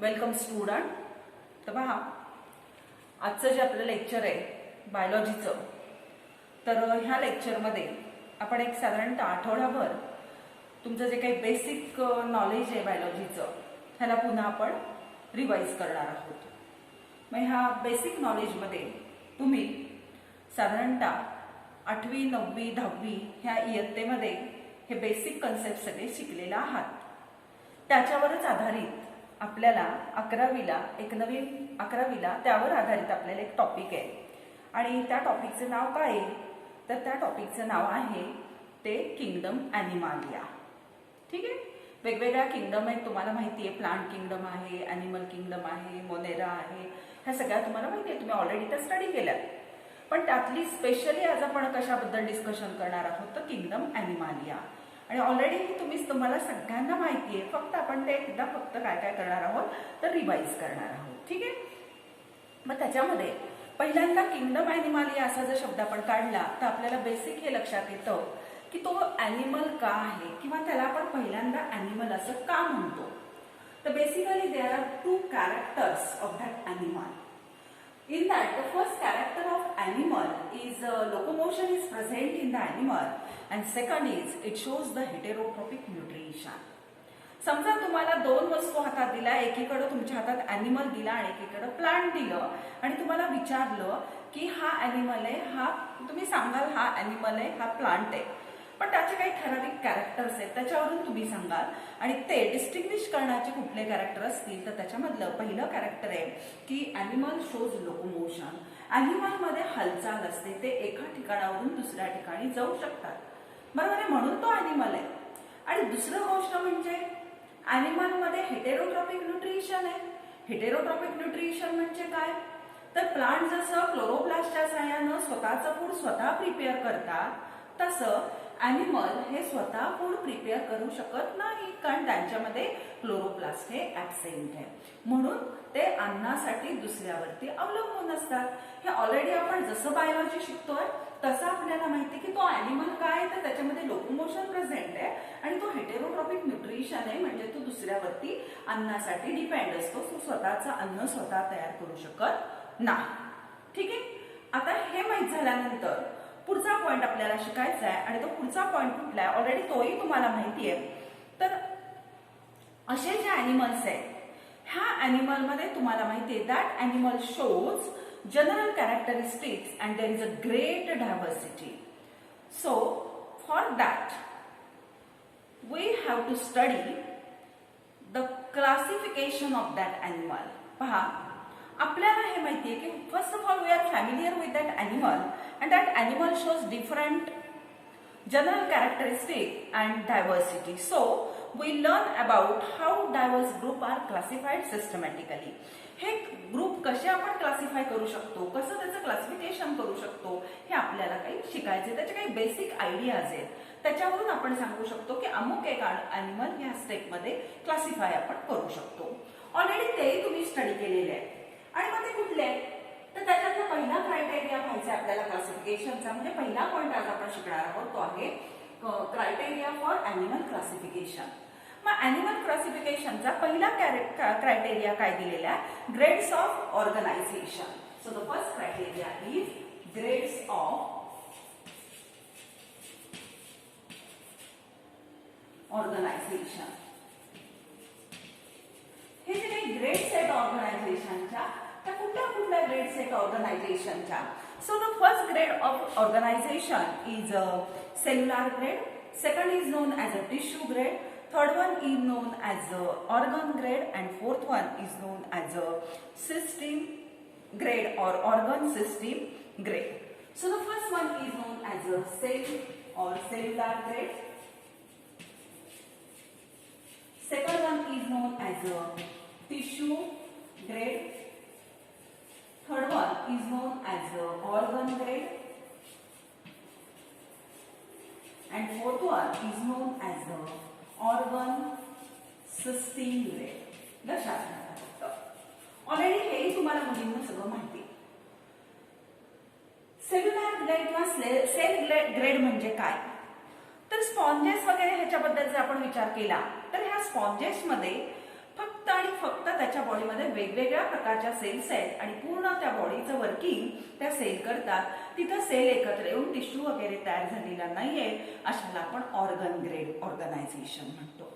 Welcome student. तर पहा, आजचं जे आपलं लेक्चर आहे बायोलॉजीचं, तर ह्या लेक्चरमध्ये आपण एक साधारणतः आठवडाभर तुमचं जे काही बेसिक नॉलेज आहे बायोलॉजीचं ह्याला पुन्हा आपण रिवाईज करणार आहोत. मग ह्या बेसिक नॉलेजमध्ये तुम्ही साधारणतः 8वी 9वी 10वी ह्या इयत्तेमध्ये हे बेसिक कन्सेप्ट सगळे शिकलेला आहात. त्याच्यावरच आधारित आपल्याला 11वीला एक नवीन 11वीला त्यावर आधारित आपल्याला एक टॉपिक आहे आणि त्या टॉपिकचं नाव काय आहे? तर त्या टॉपिकचं नाव आहे ते किंगडम ॲनिमालिया. ठीक आहे. वेगवेगळ्या किंगडम आहेत, तुम्हाला माहिती आहे. प्लांट किंगडम आहे, ॲनिमल किंगडम आहे, मोनेरा आहे, ह्या सगळ्या तुम्हाला माहिती आहे. तुम्ही ऑलरेडी तर स्टडी केल्यात. पण त्यातली स्पेशली आज आपण कशाबद्दल डिस्कशन करणार आहोत तर किंगडम ॲनिमालिया. आणि ऑलरेडी तुम्हाला सगळ्यांना माहिती आहे, फक्त आपण ते एकदा काय काय करणार आहोत तर रिवाईज करणार आहोत. ठीक आहे. मग त्याच्यामध्ये पहिल्यांदा किंगडम ॲनिमालिया असा जर शब्द आपण काढला तर आपल्याला बेसिक हे लक्षात येतं की तो ॲनिमल का आहे किंवा त्याला आपण पहिल्यांदा ॲनिमल असं का म्हणतो. तर basically there are 2 characters of that animal. In that, the first character of animal is locomotion is present in the animal, and second is it shows the heterotrophic nutrition. समजा तुम्हाला 2 वस्तू हातात दिल्या, एकीकडे तुमच्या हातात ॲनिमल दिला आणि एकीकडे प्लांट दिलं आणि तुम्हाला विचारलं की हा ॲनिमल आहे, हा तुम्ही सांगाल हा ॲनिमल आहे, हा प्लांट आहे. पण त्याचे काही ठराविक कॅरेक्टर्स आहेत, त्याच्यावरून तुम्ही सांगाल आणि ते डिस्टिंग्विश करण्याचे कुठले कॅरेक्टर असतील तर त्याच्यामधलं पहिलं कॅरेक्टर आहे की ॲनिमल शोज लोकोमोशन. ॲनिमलमध्ये हालचाल असते, ते एका ठिकाणावरून दुसऱ्या ठिकाणी जाऊ शकतात. बरोबर आहे, म्हणून तो ॲनिमल आहे. आणि दुसरं गोष्ट म्हणजे ॲनिमलमध्ये हेटेरोट्रॉपिक न्यूट्रिशन आहे. हेटेरोट्रॉपिक न्यूट्रिशन म्हणजे काय? तर प्लांट जसं क्लोरोप्लास्टच्या सहाय्यानं स्वतःचं फूड स्वतः प्रिपेअर करतात, तसं ॲनिमल हे स्वतः फूड प्रिपेअर करू शकत नाही, कारण त्यांच्यामध्ये क्लोरोप्लास्ट हे ॲब्सेंट आहे. म्हणून ते अन्नासाठी दुसऱ्यावरती अवलंबून असतात. हे ऑलरेडी आपण जसं बायोलॉजी शिकतोय तसं आपल्याला माहिती आहे की तो ॲनिमल काय तर त्याच्यामध्ये लोकोमोशन प्रेझेंट आहे आणि तो हेटेरोट्रॉपिक न्यूट्रिशन आहे, म्हणजे तो दुसऱ्यावरती अन्नासाठी डिपेंड असतो. तो स्वतःचं अन्न स्वतः तयार करू शकत नाही. ठीक आहे. आता हे माहीत झाल्यानंतर पुढचा पॉइंट आपल्याला शिकायचा आहे आणि तो पुढचा पॉइंट कुठला आहे ऑलरेडी तोही तुम्हाला माहिती आहे. तर असे जे ॲनिमल्स आहेत ह्या ॲनिमलमध्ये तुम्हाला माहिती आहे that animal shows general characteristics and there is a great diversity. So for that we have to study the classification of that animal. पहा, आपल्याला हे माहिती आहे की first of all we are familiar with that animal and that animal shows different general characteristic and diversity. So we learn about how diverse group are classified systematically. हे group कसे आपण classify करू शकतो, कसं त्याचं क्लासिफिकेशन करू शकतो, हे आपल्याला काही शिकायचे. त्याचे काही बेसिक आयडियाज आहेत, त्याच्यावरून आपण सांगू शकतो की अमुक एक ॲनिमल ह्या स्टेपमध्ये क्लासिफाय आपण करू शकतो. ऑलरेडी तेही तुम्ही स्टडी केलेले आहे. आणि मग ते कुठले तर त्याच्यातला पहिला क्रायटेरिया पाहायचा आपल्याला क्लासिफिकेशनचा, म्हणजे पहिला पॉईंट आज आपण शिकणार आहोत तो आहे क्रायटेरिया फॉर ॲनिमल क्लासिफिकेशन. मग ॲनिमल क्लासिफिकेशनचा पहिला क्रायटेरिया काय दिलेला आहे? Grades of organisation. So the first criteria is grades of organisation. हे जे काही ग्रेड्स आहेत ऑर्गनायझेशनच्या त्या कुठल्या ग्रेड्स आहेत ऑर्गनायझेशनच्या. So the first grade of organization is cellular grade, second is known as a tissue grade, third one is known as a organ grade and fourth one is known as a system grade और organ system grade. So the first one is known as a cell और cellular grade, second one is known as a tissue grade, third one is known as a organ grade and fourth one is known as a organ system grade. लक्षात घ्या. Already हे तुम्हाला मुलींना सगळं माहिती. Cellular grade किंवा sale grade म्हणजे काय? तर स्पॉन्जेस वगैरे ह्याच्याबद्दल जर आपण विचार केला तर ह्या स्पॉन्जेस मध्ये फक्त ठिकाणी फक्त त्याच्या बॉडीमध्ये वेगवेगळ्या प्रकारच्या सेल्स आहेत आणि पूर्ण त्या बॉडीचं वर्किंग त्या सेल करतात. तिथं सेल एकत्र येऊन टिश्यू वगैरे तयार झालेला नाहीये, अशाला आपण ऑर्गन ग्रेड ऑर्गनायझेशन म्हणतो.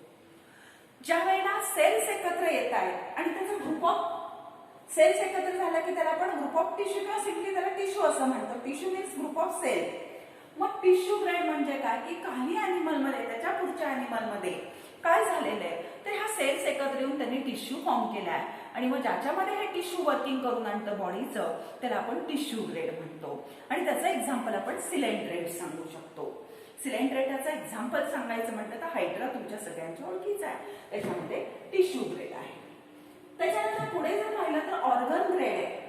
ज्या वेळेला सेल्स एकत्र येत आहेत आणि त्याचा ग्रुप ऑफ सेल्स एकत्र झाला की त्याला आपण ग्रुप ऑफ टिश्यू किंवा सिम्पली त्याला टिश्यू असं म्हणतो. Tissue means group of cell. मग टिश्यू ग्रेड म्हणजे काय की काही अॅनिमलमध्ये त्याच्या पुढच्या अॅनिमलमध्ये काय झालेलं आहे तर ह्या सेल्स एकत्र येऊन त्यांनी टिश्यू फॉर्म केला आहे आणि मग ज्याच्यामध्ये हे टिश्यू वर्किंग करून आणतं बॉडीचं त्याला आपण टिश्यू ग्रेड म्हणतो. आणि त्याचं एक्झाम्पल आपण सिलेंड्रेट सांगू शकतो. सिलेंड्रेटाचं एक्झाम्पल सांगायचं म्हटलं तर हायड्रा तुमच्या सगळ्यांच्या ओळखीचा आहे, त्याच्यामध्ये टिश्यू ग्रेड आहे. त्याच्यानंतर पुढे जर पाहिलं तर ऑर्गन ग्रेड आहे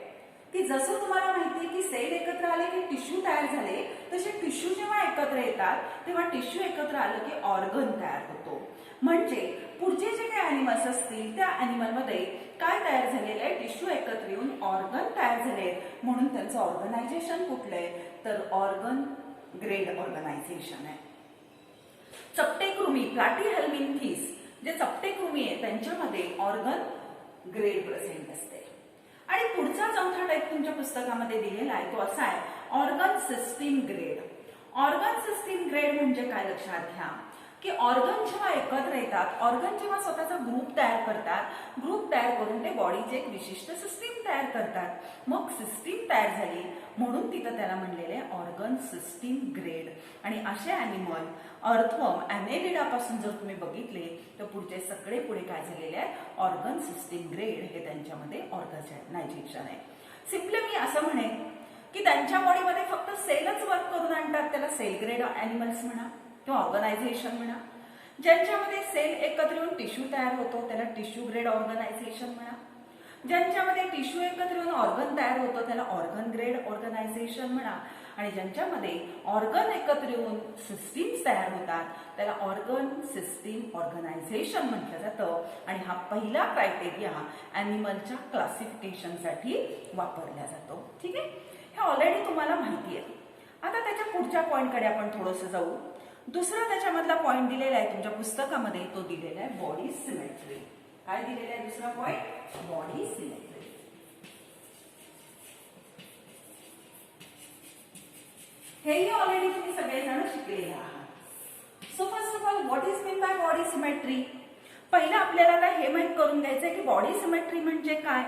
की जसं तुम्हाला माहिती आहे की सेल एकत्र आले की टिश्यू तयार झाले, तसे टिश्यू जेव्हा एकत्र येतात तेव्हा टिश्यू एकत्र आलं की ऑर्गन तयार होतो. म्हणजे पुढचे जे काही अॅनिमल्स असतील त्या अॅनिमलमध्ये काय तयार झालेलं आहे, टिश्यू एकत्र येऊन ऑर्गन तयार झाले, म्हणून त्यांचं ऑर्गनायझेशन कुठलं आहे तर ऑर्गन ग्रेड ऑर्गनायझेशन आहे. चपटे कृमी प्लॅटीहेल्मिन्थीस जे चपटे कृमी आहे त्यांच्यामध्ये ऑर्गन ग्रेड प्रेझेंट असते. आणि पुढचा चौथा टाईप तुमच्या पुस्तकामध्ये दिलेला आहे तो असा आहे organ system grade. Organ system grade म्हणजे काय लक्षात घ्या की ऑर्गन जेव्हा एकत्र येतात, ऑर्गन जेव्हा स्वतःचा ग्रुप तयार करतात, ग्रुप तयार करून ते बॉडीचे एक विशिष्ट सिस्टीम तयार करतात. मग सिस्टीम तयार झाली म्हणून तिथं त्याला म्हणलेले ऑर्गन सिस्टीम ग्रेड. आणि असे अॅनिमल अर्थवर्म ॲनेलिडापासून जर तुम्ही बघितले तर पुढचे सगळे पुढे काय झालेले आहे ऑर्गन सिस्टीम ग्रेड हे त्यांच्यामध्ये ऑर्गनायझेशन आहे. सिम्पली मी असं म्हणेन की त्यांच्या बॉडीमध्ये फक्त सेलच वर्क करून आणतात त्याला सेल ग्रेड ॲनिमल्स म्हणा किंवा ऑर्गनायझेशन म्हणा. ज्यांच्यामध्ये सेल एकत्र येऊन टिश्यू तयार होतो त्याला टिश्यू ग्रेड ऑर्गनायझेशन म्हणा. ज्यांच्यामध्ये टिश्यू एकत्र येऊन ऑर्गन तयार होतो त्याला ऑर्गन ग्रेड ऑर्गनायझेशन म्हणा. आणि ज्यांच्यामध्ये ऑर्गन एकत्र येऊन सिस्टीम्स तयार होतात त्याला ऑर्गन सिस्टीम ऑर्गनायझेशन म्हटलं जातं. आणि हा पहिला क्रायटेरिया ॲनिमलच्या क्लासिफिकेशनसाठी वापरला जातो. ठीक आहे, हे ऑलरेडी तुम्हाला माहिती आहे. आता त्याच्या पुढच्या पॉईंटकडे आपण थोडंसं जाऊ. दुसरा त्याच्यामधला पॉईंट दिलेला आहे तुमच्या पुस्तकामध्ये, तो दिलेला आहे बॉडी सिमेट्री. काय दिलेला आहे दुसरा पॉईंट बॉडी सिमेट्री. हेही ऑलरेडी तुम्ही सगळेजण शिकलेले आहात. So first of all what is mean by body symmetry. पहिलं आपल्याला आता हे माहित करून घ्यायचंय की बॉडी सिमेट्री म्हणजे काय.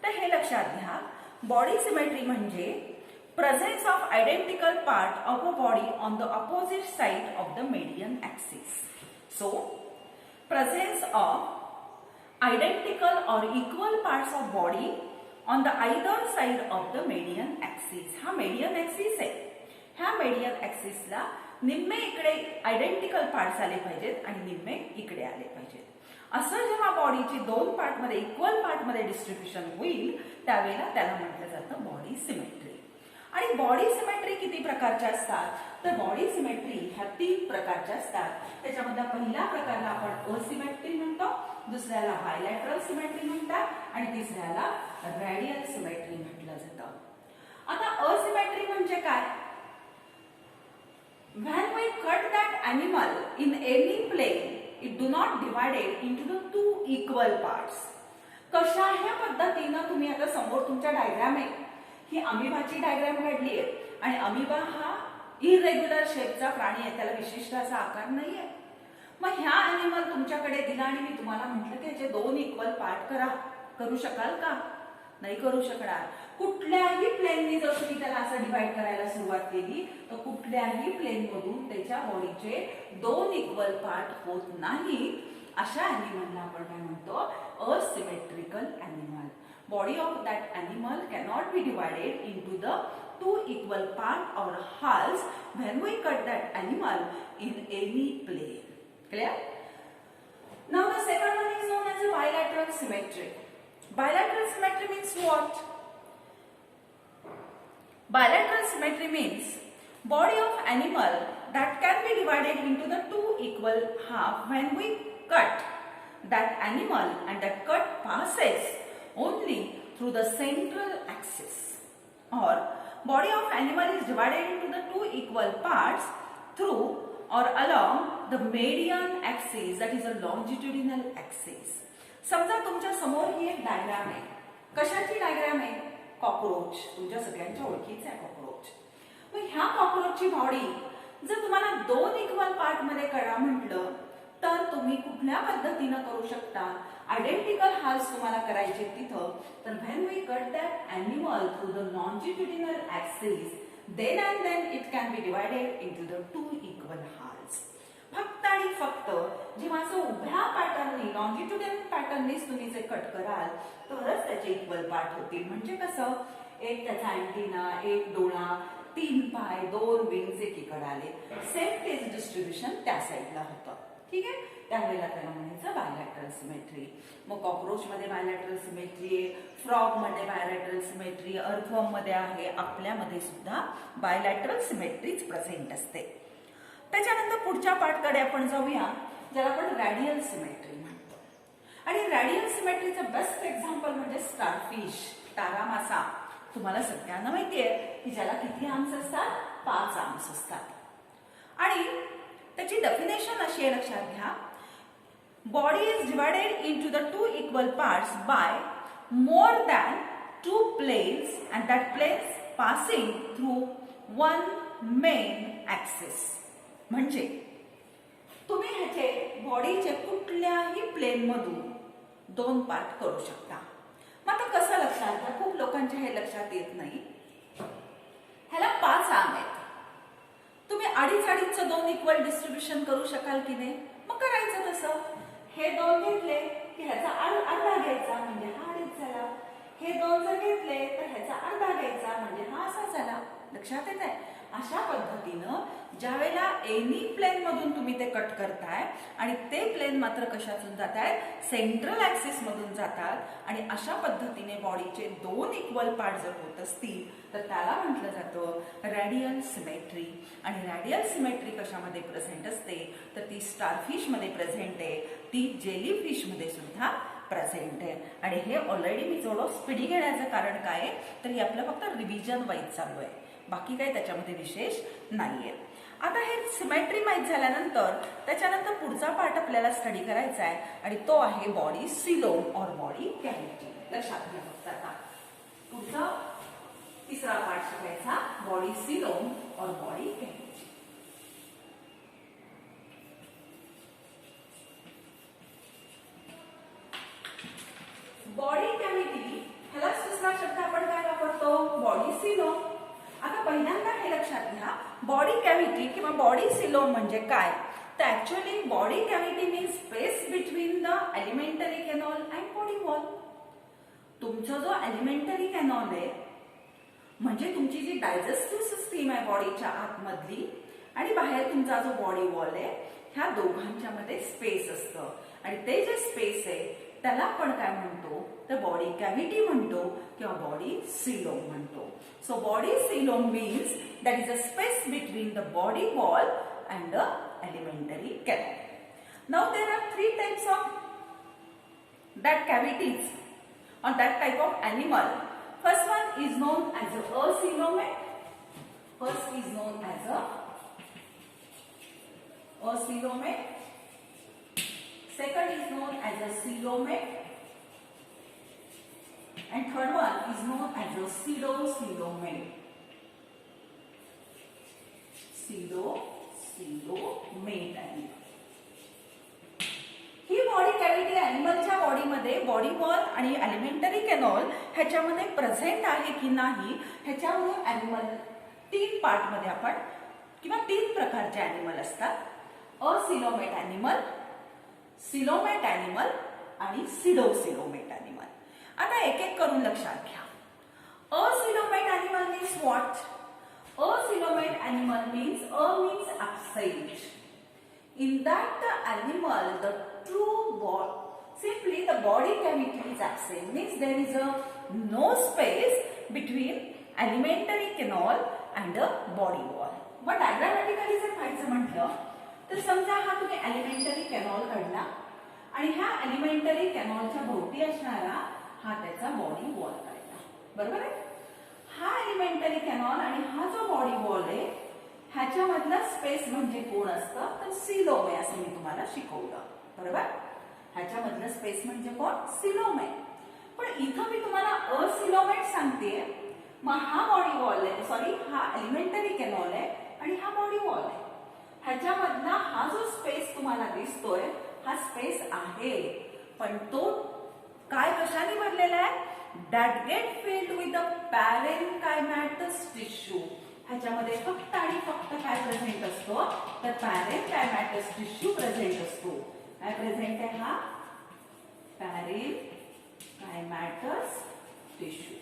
तर हे लक्षात घ्या, बॉडी सिमेट्री म्हणजे presence of identical part of a body on the opposite side of the median axis. So, presence of identical or equal parts of body on the either side of the median axis. हा median axis आहे. ह्या median axis ला निम्मे इकडे identical parts आले पाहिजेत आणि निम्मे इकडे आले पाहिजेत. असं जेव्हा बॉडीची दोन पार्ट मध्ये इक्वल पार्ट मध्ये डिस्ट्रीब्युशन होईल त्यावेळेला त्याला म्हटलं जातं बॉडी सिमेट्री. आणि बॉडी सिमेट्री किती प्रकारच्या असतात तर बॉडी सिमेट्री ह्या 3 प्रकारच्या असतात. त्याच्यामधला पहिला प्रकारला आपण असिमेट्री म्हणतो, दुसऱ्याला बायलॅटरल सिमेट्री म्हणतात आणि तिसऱ्याला रॅडियल सिमेट्री म्हटलं जातं. आता असिमेट्री म्हणजे काय. When we cut that animal in any plane, it do not divided into the 2 equal parts. कशा ह्या पद्धतीनं तुम्ही आता समोर तुमच्या डायग्राम आहे ही अमिबाची डायग्राम काढली आहे आणि अमिबा हा इरेग्युलर शेपचा प्राणी आहे, त्याला विशिष्ट असा आकार नाहीये. मग ह्या अॅनिमल तुमच्याकडे दिला आणि मी तुम्हाला म्हटलं की याचे 2 इक्वल पार्ट करू शकाल का. नाही करू शकणार. कुठल्याही प्लेननी जर तुम्ही त्याला असं डिवाइड करायला सुरुवात केली तर कुठल्याही प्लेन मधून त्याच्या बॉडीचे 2 इक्वल पार्ट होत नाही. अशा अॅनिमलला आपण काय म्हणतो asymmetrical animal. Body of that animal cannot be divided into the 2 equal part or halves when we cut that animal in any plane. Clear? Now the second one is known as a bilateral symmetry. Bilateral symmetry means what? Bilateral symmetry means body of animal that can be divided into the 2 equal half when we cut that animal and that cut passes only through the central axis, or body of animal is divided into the 2 equal parts through or along the median axis, that is a longitudinal axis. समजा तुमच्या समोर ही एक diagram आहे. कशाची diagram आहे? Cockroach. तुमच्या सगळ्यांच्या ओळखीचा आहे कॉकरोच. मग ह्या कॉकरोचची बॉडी जर तुम्हाला 2 इक्वल पार्ट मध्ये करा म्हटलं तर तुम्ही कुठल्या पद्धतीनं करू शकता? आयडेंटिकल हाल्स तुम्हाला करायचे तिथं. तर when we cut that animal through the longitudinal axis, then and then it can be divided into the 2 equal halves. फक्त आणि फक्त जेव्हा असं उभ्या पॅटर्ननी लॉन्जिट्युडिनल पॅटर्ननीच तुम्ही जे कट कराल तरच त्याचे इक्वल पार्ट होतील. म्हणजे कसं, एक त्याचा अँटिना, एक डोळा, 3 पाय, 2 विंग्स एकीकडे आले. सेम तेच डिस्ट्रीब्युशन त्या साईडला होतं. ठीक आहे, त्यावेळेला त्याला म्हणायचं बायलॅटरल सिमेट्री. मग कॉकरोच मध्ये बायलॅटरल सिमेट्री आहे, फ्रॉग मध्ये बायलॅटरल सिमेट्री, अर्थवर्म मध्ये आहे, आपल्यामध्ये सुद्धा बायलॅटरल सिमेट्रीच प्रेझेंट असते. त्याच्यानंतर पुढच्या पार्टकडे आपण जाऊया, ज्याला आपण रॅडियल सिमेट्री म्हणतो. आणि रॅडियल सिमेट्रीचं बेस्ट एक्झाम्पल म्हणजे स्टारफिश, तारा मासा. तुम्हाला सगळ्यांना माहितीये की ज्याला किती आर्म्स असतात? 5 आर्म्स असतात. आणि त्याची डेफिनेशन अशी आहे, लक्षात घ्या. Body is divided into the 2 equal parts by more than 2 planes and that planes passing through 1 main axis. म्हणजे तुम्ही ह्याचे बॉडीचे कुठल्याही प्लेन मधून 2 पार्ट करू शकता. मग आता कसं लक्षात घ्या, खूप लोकांच्या हे लक्षात येत नाही. ह्याला 5 आर्म आहेत. तुम्ही अडीच 2 इक्वल डिस्ट्रीब्युशन करू शकाल की नाही? मग करायचं तसं. हे 2 घेतले की ह्याचा अर्धा घ्यायचा, म्हणजे हा अडीच झाला. हे 2 जर घेतले तर ह्याचा अर्धा घ्यायचा, म्हणजे हा असा झाला. लक्षात येत आहे? अशा पद्धतीनं ज्या वेळेला एनी प्लेन मधून तुम्ही ते कट करताय आणि ते प्लेन मात्र कशातून जात आहेत? सेंट्रल ऍक्सिस मधून जातात. आणि अशा पद्धतीने बॉडीचे 2 इक्वल पार्ट जर होत असतील तर त्याला म्हटलं जातं रॅडियल सिमेट्री. आणि रॅडियल सिमेट्री कशामध्ये प्रेझेंट असते? तर ती स्टारफिश मध्ये प्रेझेंट आहे, ती जेलीफिश मध्ये सुद्धा प्रेझेंट आहे. आणि हे ऑलरेडी मी थोडं स्पीडी घेण्याचं कारण काय आहे, तर हे आपलं फक्त रिव्हिजन वाईज चालू आहे, बाकी काही त्याच्यामध्ये विशेष नाहीये. आता हे सिमेट्री माहीत झाल्यानंतर त्याच्यानंतर पुढचा पार्ट आपल्याला स्टडी करायचा आहे आणि तो आहे बॉडी सिलोम और बॉडी कॅव्हिटी. लक्षात घ्या फक्त आता पुढचा तिसरा पार्ट शिकायचा बॉडी सिलोम और बॉडी कॅव्हिटी. बॉडी कॅव्हिटी ह्यालाच दुसरा शब्द आपण काय वापरतो? Body coelom. आता पहिल्यांदा हे लक्षात घ्या, बॉडी कॅव्हिटी किंवा बॉडी सिलोम म्हणजे काय? तर actually body cavity means space between the elementary canal and body wall. तुमचा जो एलिमेंटरी कॅनॉल आहे म्हणजे तुमची जी डायजेस्टिव्ह सिस्टीम आहे बॉडीच्या आतमधली आणि बाहेर तुमचा जो बॉडी वॉल आहे, ह्या दोघांच्या मध्ये स्पेस असतं. आणि ते जे स्पेस आहे त्याला आपण काय म्हणतो? तर बॉडी कॅव्हिटी म्हणतो किंवा बॉडी सिलोम म्हणतो. So body coelom means that is a space between the body wall and the elementary canal. Now there are 3 types of that cavities or that type of animal. First one is known as a coelomate. First is known as a coelomate. Second is known as a coelomate. And third one is known as a pseudocoelomate. Pseudocoelomate animal. ही body cavity ॲनिमलच्या बॉडीमध्ये body wall आणि alimentary canal ह्याच्यामध्ये present आहे की नाही ह्याच्यामुळे animal 3 पार्टमध्ये आपण किंवा 3 प्रकारचे ॲनिमल असतात. असिलोमेट ॲनिमल, सिलोमेट ॲनिमल आणि सिडोसिलोमेट ॲनिमल. आता एक एक करून लक्षात घ्या. Acoelomate animal means what? Acoelomate animal means means absent. In that the animal, the true body, simply the body cavity is absent, means there is a no space between alimentary canal and the body wall. But diagrammatically जर पाहायचं म्हटलं तर समजा हा तुम्ही alimentary canal काढला आणि ह्या alimentary canalच्या भोवती असणारा हा त्याचा body wall काढला, बरोबर आहे? हा alimentary canal आणि हा जो body wall आहे ह्याच्यामधला स्पेस म्हणजे कोण असतं? तर सिलोम आहे असं मी तुम्हाला शिकवलं, बरोबर? ह्याच्यामधलं स्पेस म्हणजे कोण? सिलोमेट. पण इथं मी तुम्हाला असिलोमेट सांगतेय. मग हा बॉडी वॉल आहे, सॉरी हा एलिमेंटरी कॅनॉल आहे आणि हा बॉडी वॉल आहे. ह्याच्यामधला हा जो स्पेस तुम्हाला दिसतोय हा स्पेस आहे, पण तो काय कशाने भरलेला आहे? That get filled with the parenchymatous tissue. ह्याच्यामध्ये फक्त आणि फक्त काय प्रेझेंट असतो? तर पॅरेन्कायमॅटस टिश्यू प्रेझेंट असतो. काय प्रेझेंट आहे? हा पॅरेन्कायमॅटस टिश्यू.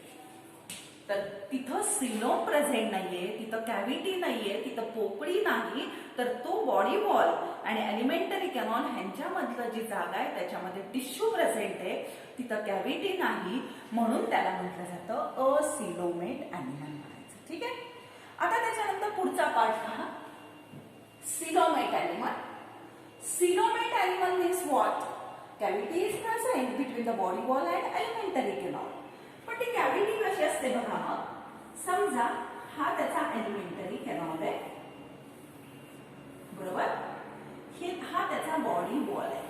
तर तिथं सिलोम प्रेझेंट नाहीये, तिथं कॅव्हिटी नाहीये, तिथं पोकळी नाही, तर तो बॉडी वॉल आणि एलिमेंटरी कॅनॉल ह्यांच्यामधलं जी जागा आहे त्याच्यामध्ये टिश्यू प्रेझेंट आहे, तिथं कॅव्हिटी नाही, म्हणून त्याला म्हटलं जातं असिलोमेट ॲनिमल म्हणायचं. ठीक आहे. आता त्याच्यानंतर पुढचा पार्ट पहा, coelomate animal. Coelomate animal means what? Cavity is present between the body wall and elementary canal. पण ती कॅव्हिटी कशी असते बघा. मग समजा हा त्याचा एलिमेंटरी कॅनॉल आहे, बरोबर? हा त्याचा बॉडी वॉल आहे,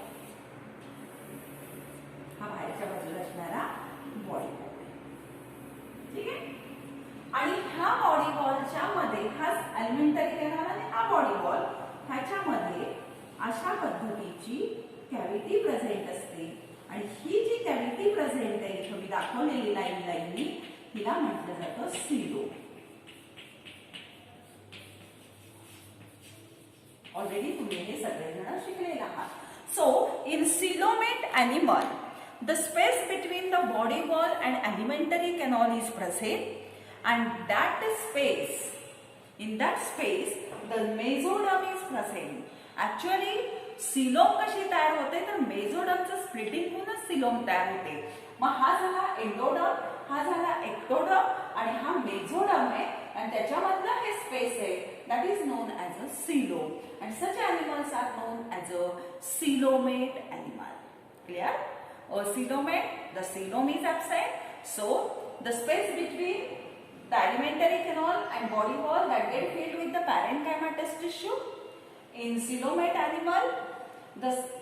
हा बाहेरच्या बाजूला असणारा बॉडी वॉल आहे. ठीक आहे. आणि ह्या बॉडी वॉलच्या मध्ये हा एलिमेंटरी कॅनॉल आणि हा बॉडी वॉल ह्याच्यामध्ये अशा पद्धतीची कॅव्हिटी प्रेझेंट असते. आणि ही जी कॅव्हिटी प्रेझेंट आहे इथं मी दाखवलेली लाईननी, हिला म्हटलं जातं सिलो. ऑलरेडी तुम्ही हे सगळेजण शिकलेले आहात. So in coelomate animal the space between the body wall and elementary canal is present and that space, in that space the mesoderm is present. Actually coelom कशी तयार होते? तर मेझोडर्मचं स्प्लिटिंग होऊनच सिलोम तयार होते. मग हा झाला एंडोडर्म, हा झाला एक्टोडर्म आणि हा मेझोडर्म आहे आणि त्याच्यामधलं हे स्पेस आहे, that is known as a coelom. And such animals are known as a coelomate animal. Clear? Coelomate, the coelom is absent, so the space between the alimentary canal and body wall that get filled with the parenchymatous tissue. In coelomate animal,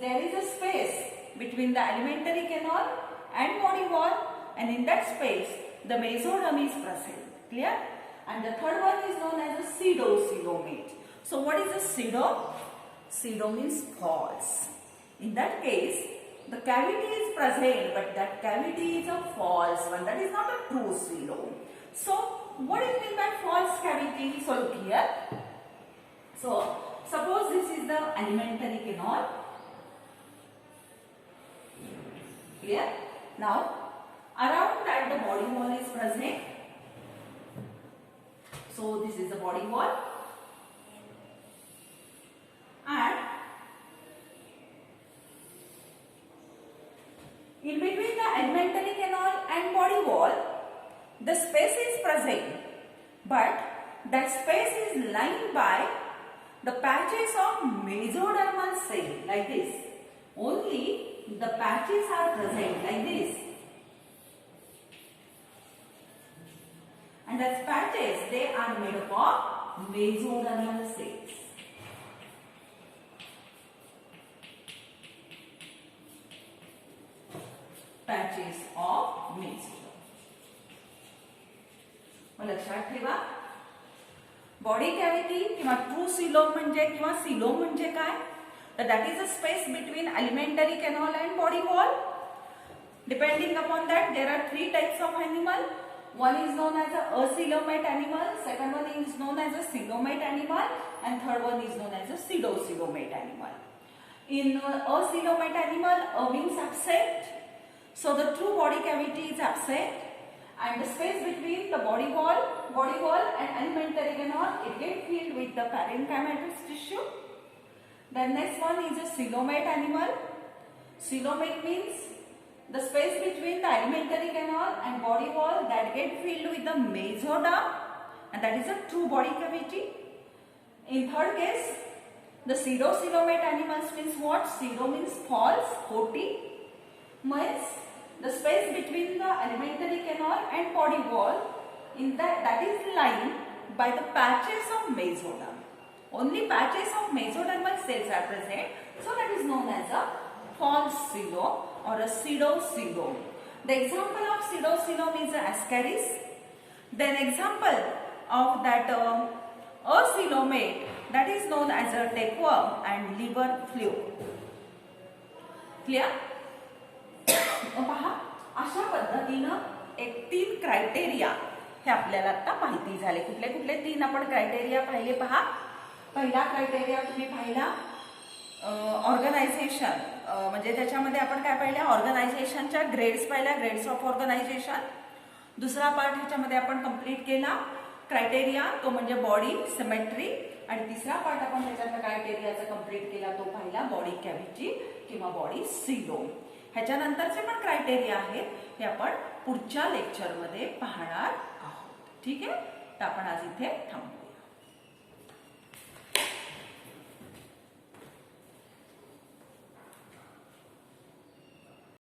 there is a space between the alimentary canal and body wall, and in that space the mesoderm is present. Clear? And the third one is known as a pseudocoelomate. So what is a pseudo? Pseudo means false. In that case, the cavity is present, but that cavity is a false one. That is not a true coelom. So, what is meant by false cavity? So, look here. So, suppose this is the alimentary canal. Clear? Now, around that the body wall is present. So, this is the body wall. And in between the alimentary canal and body wall, the space is present, but that space is lined by the patches of mesodermal cell, like this. Only the patches are present, like this. And those patches, they are made up of mesodermal cells. Patches of mesoderm. लक्षात ठेवा, body cavity किंवा true coelom म्हणजे किंवा coelom म्हणजे काय? तर that is a space between elementary canal and body wall. Depending upon that there are 3 types of animal. One is known as a coelomate animal, second one is known as a coelomate animal, and third one is known as a pseudocoelomate animal. In coelomate animal, wings absent, so the true body cavity is absent, and the space between the body wall and alimentary canal, it gets filled with the parenchymatous tissue. The next one is a coelomate animal. Coelomate means the space between the alimentary canal and body wall that get filled with the mesoderm, and that is a true body cavity. In third case, the pseudocoelomate animals means what? Pseudo means false, khoti, means the space between the alimentary canal and body wall, in that is lined by the patches of mesoderm. Only patches of mesodermal cells are present, so that is known as a false coelom or a pseudocoelom. The example of pseudocoelom is ascaris. Then example of that acoelomate, that is known as a tapeworm and liver fluke. Clear? पहा, अशा पद्धतीनं एक 3 criteria हे आपल्याला आता माहिती झाले. कुठले कुठले 3 आपण क्रायटेरिया पाहिले पहा. पहिला क्रायटेरिया तुम्ही पाहिला ऑर्गनायझेशन, म्हणजे त्याच्यामध्ये आपण काय पाहिलं, ऑर्गनायझेशनच्या ग्रेड्स पाहिल्या, ग्रेड्स ऑफ ऑर्गनायझेशन. दुसरा पार्ट ह्याच्यामध्ये आपण कंप्लीट केला क्रायटेरिया, तो म्हणजे बॉडी सिमेट्री. आणि तिसरा पार्ट आपण ह्याच्यातला क्रायटेरियाचा कंप्लीट केला, तो पाहिला बॉडी कॅव्हिटी किंवा बॉडी सिलोम. ह्याच्यानंतरचे पण क्रायटेरिया आहेत, हे आपण पुढच्या लेक्चरमध्ये पाहणार आहोत. ठीक आहे, तर आपण आज इथे थांबू.